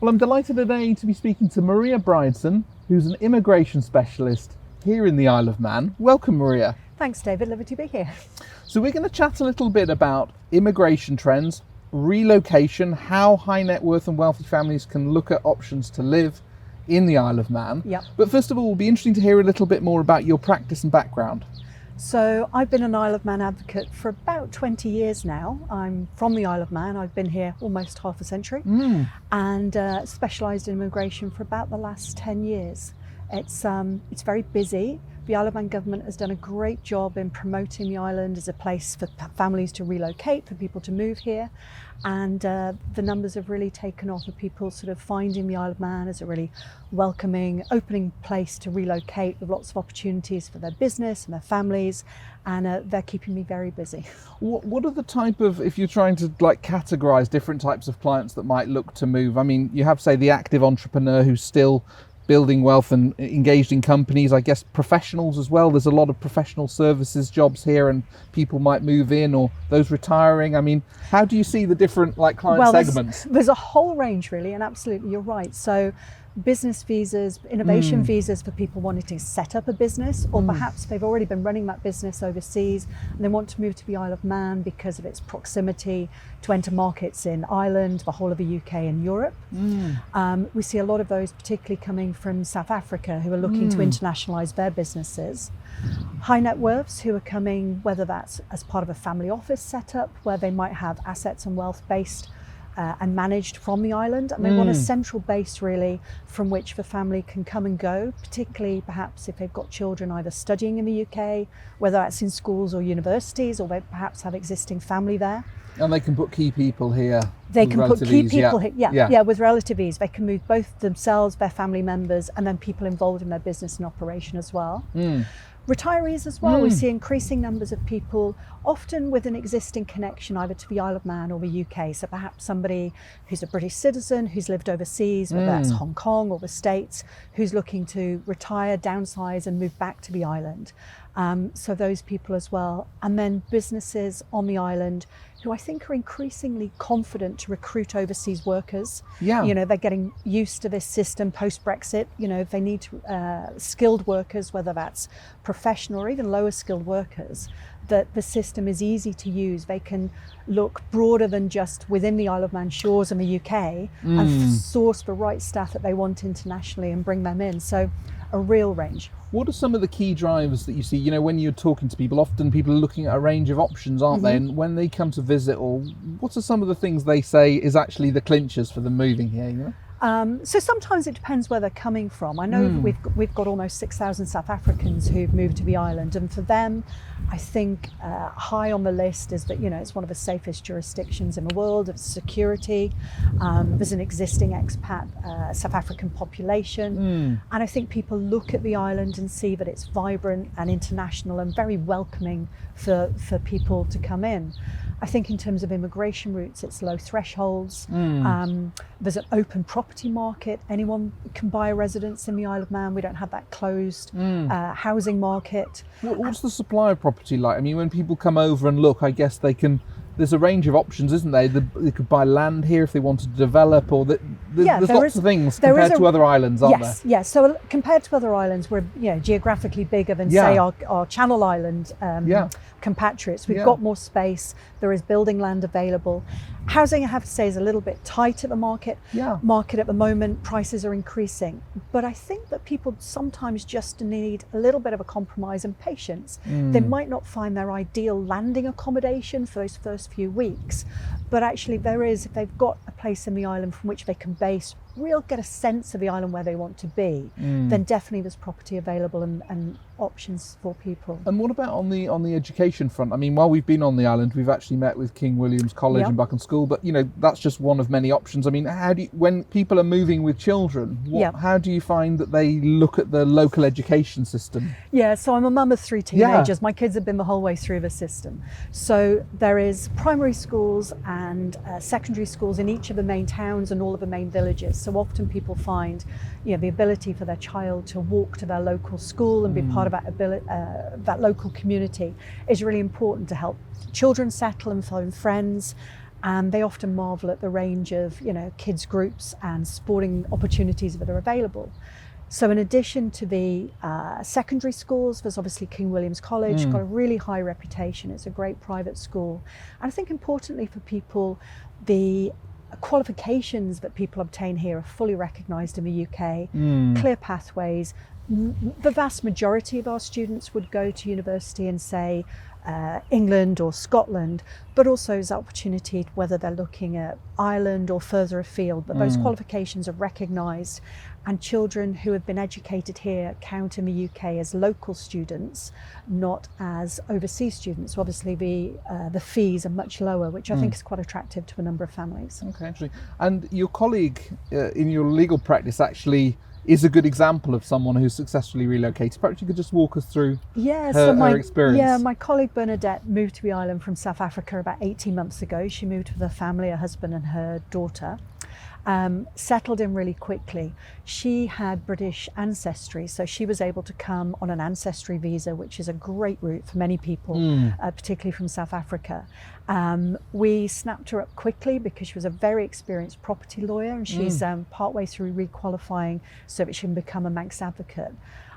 Well, I'm delighted today to be speaking to Maria Bridson, who's an immigration specialist here in the Isle of Man. Welcome, Maria. Thanks, David. Lovely to be here. So we're going to chat a little bit about immigration trends, relocation, how high net worth and wealthy families can look at options to live in the Isle of Man. Yep. But first of all, it will be interesting to hear a little bit more about your practice and background. So I've been an Isle of Man advocate for about 20 years now. I'm from the Isle of Man. I've been here almost half a century and specialised in immigration for about the last 10 years. It's very busy. The Isle of Man government has done a great job in promoting the island as a place for families to relocate, for people to move here. And the numbers have really taken off of people sort of finding the Isle of Man as a really welcoming, opening place to relocate with lots of opportunities for their business and their families. And they're keeping me very busy. What are the type of, if you're trying to categorise different types of clients that might look to move? I mean, you have, say, the active entrepreneur who's still building wealth and engaged in companies, I guess professionals as well. There's a lot of professional services jobs here and people might move in, or those retiring. I mean, how do you see the different client segments? There's a whole range really, and absolutely you're right. So business visas, innovation visas for people wanting to set up a business, or perhaps they've already been running that business overseas and they want to move to the Isle of Man because of its proximity to enter markets in Ireland, the whole of the UK and Europe. We see a lot of those particularly coming from South Africa who are looking to internationalise their businesses. High net worths who are coming, whether that's as part of a family office setup where they might have assets and wealth based and managed from the island, and they want a central base really from which the family can come and go, particularly perhaps if they've got children either studying in the UK, whether that's in schools or universities, or they perhaps have existing family there. And they can put key people here. They can put key people here, with relative ease. They can move both themselves, their family members, and then people involved in their business and operation as well. Retirees as well, we see increasing numbers of people, often with an existing connection either to the Isle of Man or the UK. So perhaps somebody who's a British citizen who's lived overseas, whether that's Hong Kong or the States, who's looking to retire, downsize and move back to the island. So those people as well. And then businesses on the island who I think are increasingly confident to recruit overseas workers. You know, they're getting used to this system post-Brexit. You know, if they need skilled workers, whether that's professional or even lower skilled workers, that the system is easy to use. They can look broader than just within the Isle of Man shores and the UK and source the right staff that they want internationally and bring them in. So a real range. What are some of the key drivers that you see? You know, when you're talking to people, often people are looking at a range of options, aren't they? And when they come to visit, or what are some of the things they say is actually the clinchers for them moving here, you know? So sometimes it depends where they're coming from. I know we've got almost 6,000 South Africans who've moved to the island, and for them, I think high on the list is that, you know, it's one of the safest jurisdictions in the world of security. There's an existing expat South African population, and I think people look at the island and see that it's vibrant and international and very welcoming for people to come in. I think in terms of immigration routes, it's low thresholds. There's an open property market. Anyone can buy a residence in the Isle of Man. We don't have that closed housing market. What's the supply of property like? I mean, when people come over and look, I guess there's a range of options, isn't there? They could buy land here if they wanted to develop, or there's lots of things compared to other islands, aren't there? Yes. So compared to other islands, we're geographically bigger than say our Channel Island compatriots. We've got more space. There is building land available. Housing, I have to say, is a little bit tight at the market at the moment. Prices are increasing, but I think that people sometimes just need a little bit of a compromise and patience. They might not find their ideal landing accommodation for those first few weeks, but actually if they've got a place in the island from which they can base, get a sense of the island where they want to be, then definitely there's property available and options for people. And what about on the education front? I mean, while we've been on the island, we've actually met with King William's College and Buchan School, but you know, that's just one of many options. I mean, when people are moving with children, how do you find that they look at the local education system? So I'm a mum of 3 teenagers. My kids have been the whole way through the system. So there is primary schools and secondary schools in each of the main towns and all of the main villages. So often people find, the ability for their child to walk to their local school and be part of that local community is really important to help children settle and find friends. and they often marvel at the range of, kids groups and sporting opportunities that are available. So in addition to the secondary schools, there's obviously King William's College, got a really high reputation. It's a great private school. And I think importantly for people, the qualifications that people obtain here are fully recognised in the UK, clear pathways. The vast majority of our students would go to university in, say, England or Scotland, but also as opportunity whether they're looking at Ireland or further afield, but those qualifications are recognised, and children who have been educated here count in the UK as local students, not as overseas students. So obviously the fees are much lower, which I think is quite attractive to a number of families. Okay, interesting. And your colleague in your legal practice actually is a good example of someone who's successfully relocated. Perhaps you could just walk us through her experience. Yeah, my colleague Bernadette moved to the island from South Africa about 18 months ago. She moved with her family, her husband and her daughter. Settled in really quickly. She had British ancestry, so she was able to come on an ancestry visa, which is a great route for many people, particularly from South Africa. We snapped her up quickly because she was a very experienced property lawyer, and she's partway through requalifying so that she can become a Manx advocate.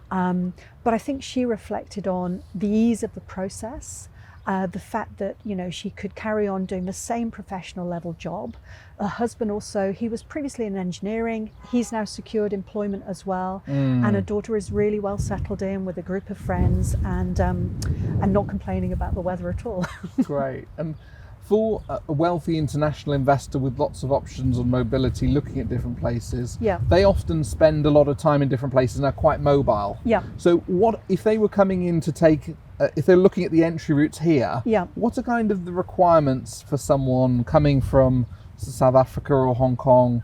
But I think she reflected on the ease of the process, the fact that she could carry on doing the same professional level job. Her husband also, he was previously in engineering, he's now secured employment as well, and her daughter is really well settled in with a group of friends and not complaining about the weather at all. Great. And for a wealthy international investor with lots of options on mobility, looking at different places, they often spend a lot of time in different places and are quite mobile. So what if they were coming in to take, if they're looking at the entry routes here, what are kind of the requirements for someone coming from South Africa or Hong Kong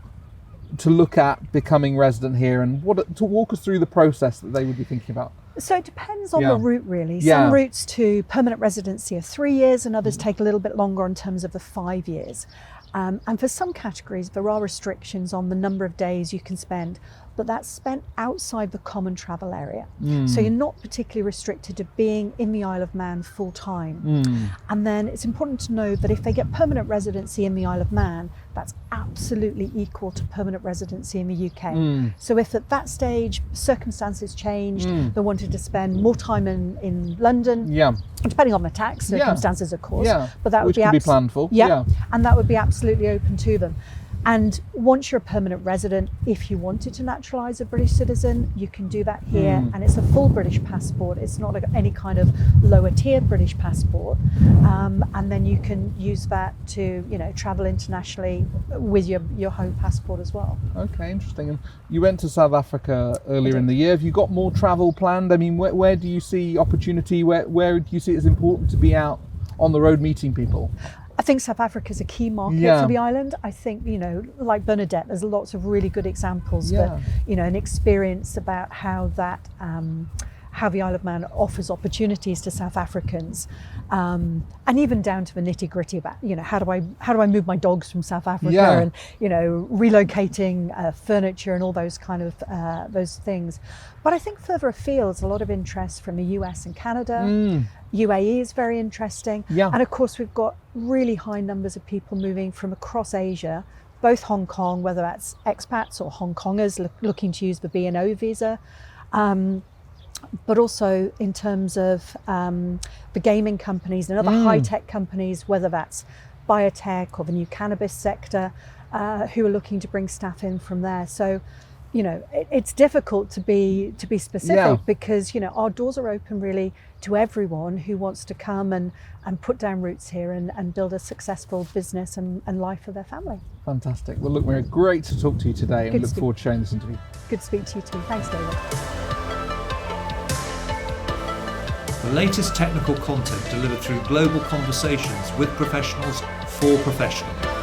to look at becoming resident here, and to walk us through the process that they would be thinking about? So it depends on the route, really. Some routes to permanent residency are 3 years, and others take a little bit longer in terms of the 5 years. And for some categories, there are restrictions on the number of days you can spend, but that's spent outside the common travel area. So you're not particularly restricted to being in the Isle of Man full time. And then it's important to know that if they get permanent residency in the Isle of Man, that's absolutely equal to permanent residency in the UK. So if at that stage circumstances changed, they wanted to spend more time in London, depending on the tax circumstances, of course, but that would be planned for. And that would be absolutely open to them. And once you're a permanent resident, if you wanted to naturalise a British citizen, you can do that here, and it's a full British passport. It's not any kind of lower tier British passport, and then you can use that to travel internationally with your home passport as well. Okay, interesting. And you went to South Africa earlier in the year. Have you got more travel planned? I mean, where do you see opportunity? Where do you see it as important to be out on the road meeting people? I think South Africa is a key market for the island. I think, like Bernadette, there's lots of really good examples that, an experience about how the Isle of Man offers opportunities to South Africans, and even down to the nitty gritty about, how do I move my dogs from South Africa, and, relocating furniture and all those kind of those things. But I think further afield, there's a lot of interest from the US and Canada. UAE is very interesting. And of course, we've got really high numbers of people moving from across Asia, both Hong Kong, whether that's expats or Hong Kongers looking to use the B&O visa, but also in terms of the gaming companies and other high-tech companies, whether that's biotech or the new cannabis sector, who are looking to bring staff in from there. So, it's difficult to be specific because, our doors are open really to everyone who wants to come and put down roots here and build a successful business and life for their family. Fantastic. Well, look, Maria, great to talk to you today, and look forward to sharing this interview. Good to speak to you too. Thanks, David. The latest technical content delivered through global conversations with professionals for professionals.